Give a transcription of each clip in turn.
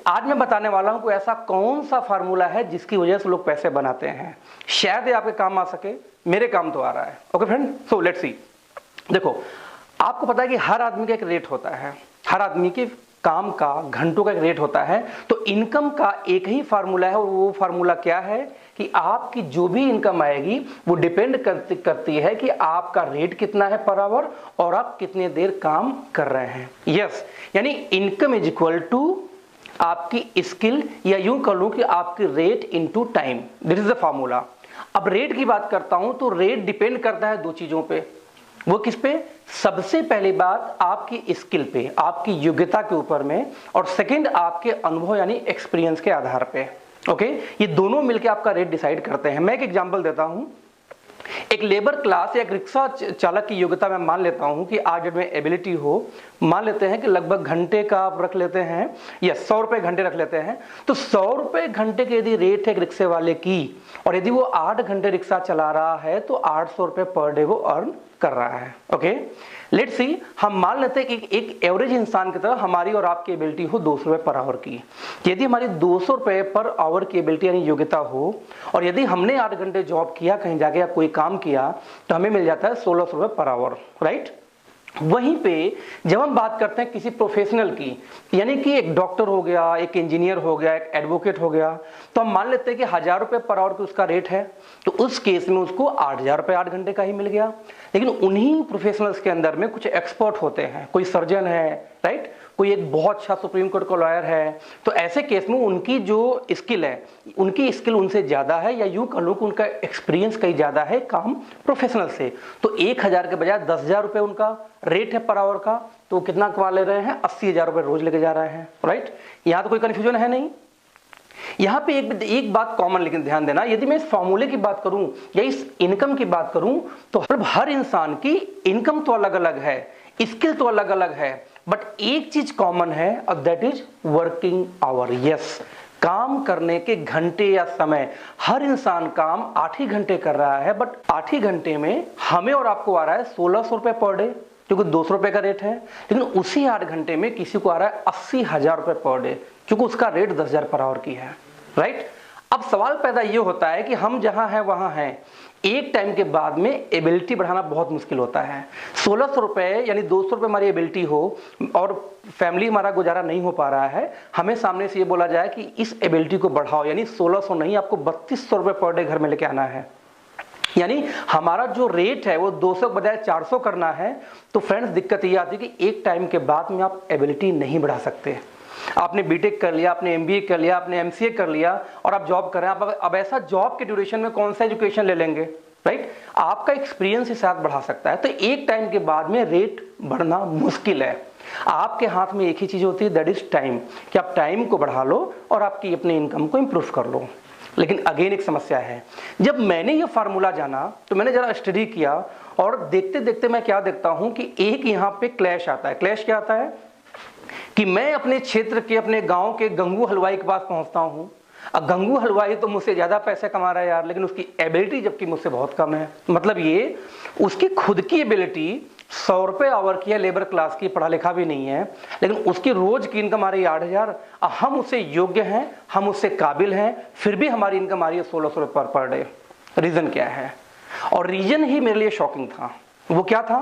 आज मैं बताने वाला हूं कोई ऐसा कौन सा फार्मूला है जिसकी वजह से लोग पैसे बनाते हैं। शायद ये आपके काम आ सके, मेरे काम तो आ रहा है। Okay friend, so let's see. देखो, आपको पता है कि हर आदमी का एक रेट होता है, हर आदमी के काम का, घंटों का एक रेट होता है। तो इनकम का एक ही फार्मूला है, और वो फार्मूला क्या है कि आपकी जो भी इनकम आएगी वो डिपेंड करती है कि आपका रेट कितना है पर आवर और आप कितने देर काम कर रहे हैं। यस, यानी इनकम इज इक्वल टू आपकी स्किल, या यूं कर लूं कि आपकी rate into time. This is the formula. अब रेट की बात करता हूं तो रेट डिपेंड करता है दो चीजों पे। वो किस पे? सबसे पहली बात आपकी स्किल पे, आपकी योग्यता के ऊपर में, और सेकंड आपके अनुभव यानी एक्सपीरियंस के आधार पे। ओके, ये दोनों मिलकर आपका रेट डिसाइड करते हैं। मैं एक एग्जांपल देता हूं। एक लेबर क्लास या एक रिक्शा चालक की योग्यता मैं मान लेता हूं कि आज में एबिलिटी हो, मान लेते हैं कि लगभग घंटे का आप रख लेते हैं या 100 रुपए घंटे रख लेते हैं। तो 100 रुपए घंटे की यदि रेट है एक रिक्शे वाले की, और यदि वो 8 घंटे रिक्शा चला रहा है तो 800 रुपए पर डे वो अर्न कर रहा है। ओके, लेट्स सी, हम मान लेते हैं कि एक एवरेज इंसान की तरह हमारी और आपकी एबिलिटी हो 200 रुपए पर आवर की। यदि हमारी 200 रुपए पर आवर की एबिलिटी यानी योग्यता हो, और यदि हमने 8 घंटे जॉब किया कहीं जाके या कोई काम किया, तो हमें मिल जाता है 1600 रुपए पर आवर, राइट। वहीं पे जब हम बात करते हैं किसी प्रोफेशनल की, यानी कि एक डॉक्टर हो गया, एक इंजीनियर हो गया, एक एडवोकेट हो गया, तो हम मान लेते हैं कि 1000 रुपए पर आवर की उसका रेट है। तो उस केस में उसको 8000 रुपए 8 घंटे का ही मिल गया। लेकिन उन्हीं प्रोफेशनल्स के अंदर में कुछ एक्सपर्ट होते हैं, कोई सर्जन है, राइट, कोई एक बहुत अच्छा सुप्रीम कोर्ट का लॉयर है। तो ऐसे केस में उनकी जो स्किल है, उनकी स्किल उनसे ज्यादा है, या यूं कह लो कि उनका एक्सपीरियंस कहीं ज्यादा है काम प्रोफेशनल से। तो 1000 के बजाय 10000 रुपए उनका रेट है पर आवर का, तो कितना कमा ले रहे हैं? 80000 रुपए रोज लेके जा रहे हैं, राइट। यहां तो कोई कंफ्यूजन है नहीं। यहां पे एक बात कॉमन, लेकिन ध्यान देना, यदि मैं इस फॉर्मूले की बात करूं या इस इनकम की बात करूं, तो हर इंसान की इनकम तो अलग अलग है, स्किल तो अलग अलग है, बट एक चीज कॉमन है, और that is working hour. Yes, काम करने के घंटे या समय। हर इंसान काम 8 ही घंटे कर रहा है, बट 8 ही घंटे में हमें और आपको आ रहा है 1600 रुपए पर डे, क्योंकि 200 रुपए का रेट है। लेकिन उसी 8 घंटे में किसी को आ रहा है 80,000 रुपए पर डे, क्योंकि उसका रेट 10,000 पर आवर की है, राइट। अब सवाल पैदा ये होता है कि हम जहां हैं वहां हैं, एक टाइम के बाद में एबिलिटी बढ़ाना बहुत मुश्किल होता है। 1600 रुपए यानी 200 रुपए हमारी एबिलिटी हो और फैमिली हमारा गुजारा नहीं हो पा रहा है, हमें सामने से ये बोला जाए कि इस एबिलिटी को बढ़ाओ, यानी 1600 नहीं, आपको 3200 रुपए पर डे घर में लेके आना है। यानी हमारा जो रेट है वो 200 के बजाय 400 करना है। तो फ्रेंड्स, दिक्कत ये आती है कि एक टाइम के बाद में आप एबिलिटी नहीं बढ़ा सकते। आपने बीटेक कर लिया, आपने एमबीए कर लिया, आपने एमसीए कर लिया, और आप जॉब कर रहे हैं। अब ऐसा जॉब के ड्यूरेशन में कौन सा एजुकेशन ले लेंगे, राइट। आपका एक्सपीरियंस ही साथ बढ़ा सकता है। तो एक टाइम के बाद में रेट बढ़ना मुश्किल है। आपके हाथ में एक ही चीज होती है, दैट इज टाइम, कि आप टाइम को बढ़ा लो और आपकी अपनी इनकम को इंप्रूव कर लो। लेकिन अगेन एक समस्या है। जब मैंने ये फार्मूला जाना तो मैंने जरा स्टडी किया, और देखते देखते मैं क्या देखता हूं कि एक यहां पे क्लैश आता है। क्लैश क्या आता है कि मैं अपने क्षेत्र के, अपने गांव के गंगू हलवाई के पास पहुंचता हूं। अब गंगू हलवाई तो मुझसे ज्यादा पैसे कमा रहा है यार, लेकिन उसकी एबिलिटी जबकि मुझसे बहुत कम है। मतलब ये, उसकी खुद की एबिलिटी 100 रुपए आवर की है, लेबर क्लास की, पढ़ा लिखा भी नहीं है, लेकिन उसकी रोज की इनकम आ रही है 8000। हम उससे योग्य हैं, हम उससे काबिल हैं, फिर भी हमारी इनकम आ रही है 1600 रुपए पर डे। रीजन क्या है? और रीजन ही मेरे लिए शॉकिंग था। वो क्या था?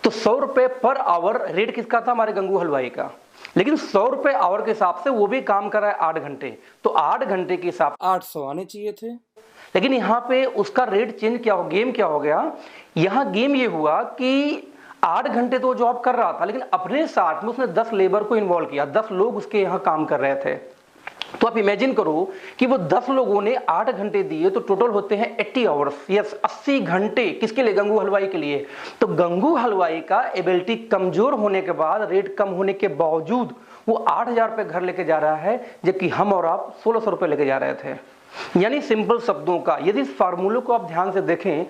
तो 100 रुपए पर आवर रेट किसका था? हमारे गंगू हलवाई का। लेकिन 100 रुपए आवर के हिसाब से वो भी काम कर रहा है 8 घंटे, तो 8 घंटे के हिसाब 800 आने चाहिए थे। लेकिन यहां पे उसका रेट चेंज क्या हो, गेम क्या हो गया? यहां गेम ये हुआ कि 8 घंटे तो जॉब कर रहा था, लेकिन अपने साथ में उसने 10 लेबर को इन्वॉल्व किया, 10 लोग उसके यहां काम कर रहे थे। तो आप इमेजिन करो कि वो 10 लोगों ने 8 घंटे दिए, तो टोटल होते हैं 80 आवर्स। यस, 80 घंटे किसके लिए? गंगू हलवाई के लिए। तो गंगू हलवाई का एबिलिटी कमजोर होने के बाद, रेट कम होने के बावजूद वो 8000 रुपए घर लेके जा रहा है, जबकि हम और आप 1600 रुपए लेके जा रहे थे। यानी सिंपल शब्दों का, यदि इस फार्मूले को आप ध्यान से देखें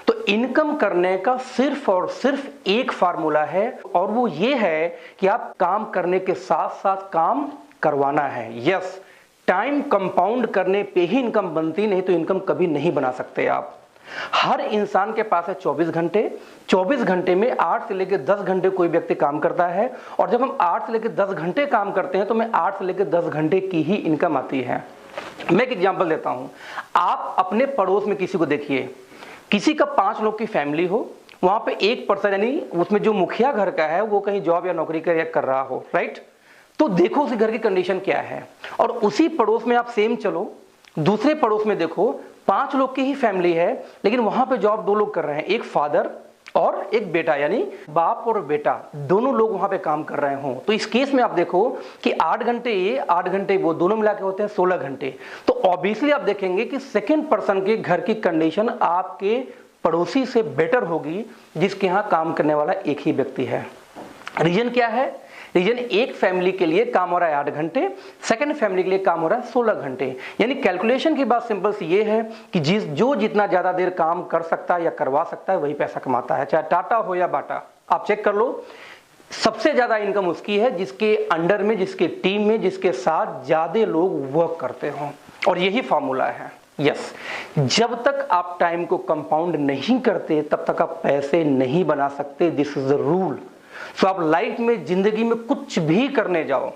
तो इनकम करने का सिर्फ और सिर्फ एक फार्मूला है, और वो ये है कि आप काम करने के साथ साथ काम करवाना है। यस, टाइम कंपाउंड करने पे ही इनकम बनती, नहीं तो इनकम कभी नहीं बना सकते आप। हर इंसान के पास है 24 घंटे। 24 घंटे में 8 से लेकर 10 घंटे कोई व्यक्ति काम करता है, और जब हम 8 से लेकर 10 घंटे काम करते हैं तो हमें 8 से लेकर 10 घंटे की ही इनकम आती है। मैं एक एग्जांपल देता हूं, आप अपने पड़ोस में किसी को देखिए, किसी का 5 लोग की फैमिली हो, वहां पे एक पर्सन यानी उसमें जो मुखिया घर का है वो कहीं जॉब या नौकरी कर रहा हो, राइट? तो देखो उस घर की कंडीशन क्या है। और उसी पड़ोस में आप सेम चलो, दूसरे पड़ोस में देखो, 5 लोग की ही फैमिली है, लेकिन वहां पे जॉब 2 लोग कर रहे हैं, एक फादर और एक बेटा, यानी बाप और बेटा दोनों लोग वहां पे काम कर रहे हों। तो इस केस में आप देखो कि 8 घंटे ये 8 घंटे वो, दोनों मिला के होते हैं 16 घंटे। तो ऑब्वियसली आप देखेंगे कि सेकेंड पर्सन के घर की कंडीशन आपके पड़ोसी से बेटर होगी जिसके यहां काम करने वाला एक ही व्यक्ति है। रीजन क्या है? रीजन एक फैमिली के लिए काम हो रहा है 8 घंटे, सेकंड फैमिली के लिए काम हो रहा है 16 घंटे। यानी कैलकुलेशन की बात सिंपल सी ये है कि जो जितना ज्यादा देर काम कर सकता है या करवा सकता है वही पैसा कमाता है, चाहे टाटा हो या बाटा। आप चेक कर लो, सबसे ज्यादा इनकम उसकी है जिसके अंडर में, जिसके टीम में, जिसके साथ ज्यादा लोग वर्क करते हों। और यही फॉर्मूला है। यस, जब तक आप टाइम को कंपाउंड नहीं करते तब तक आप पैसे नहीं बना सकते। This is the rule. So आप लाइफ में, जिंदगी में कुछ भी करने जाओ,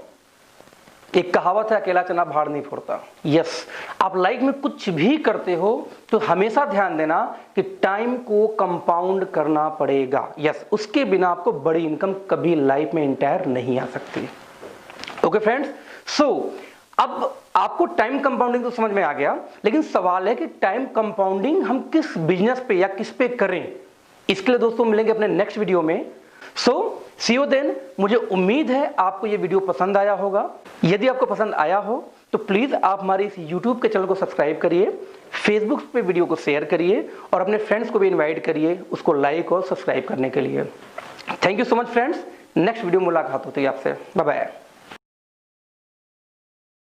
एक कहावत है, अकेला चना भाड़ नहीं फोड़ता। यस, आप लाइफ में कुछ भी करते हो तो हमेशा ध्यान देना कि टाइम को कंपाउंड करना पड़ेगा। यस, उसके बिना आपको बड़ी इनकम कभी लाइफ में इंटायर नहीं आ सकती। ओके फ्रेंड्स, सो अब आपको टाइम कंपाउंडिंग तो समझ में आ गया, लेकिन सवाल है कि टाइम कंपाउंडिंग हम किस बिजनेस पे या किस पे करें। इसके लिए दोस्तों मिलेंगे अपने नेक्स्ट वीडियो में। सो सी यू देन। मुझे उम्मीद है आपको ये वीडियो पसंद आया होगा। यदि आपको पसंद आया हो तो प्लीज आप हमारे इस यूट्यूब के चैनल को सब्सक्राइब करिए, फेसबुक पे वीडियो को शेयर करिए और अपने फ्रेंड्स को भी इन्वाइट करिए उसको लाइक और सब्सक्राइब करने के लिए। Thank you so much friends. Next video मुलाकात होती है आपसे। Bye bye.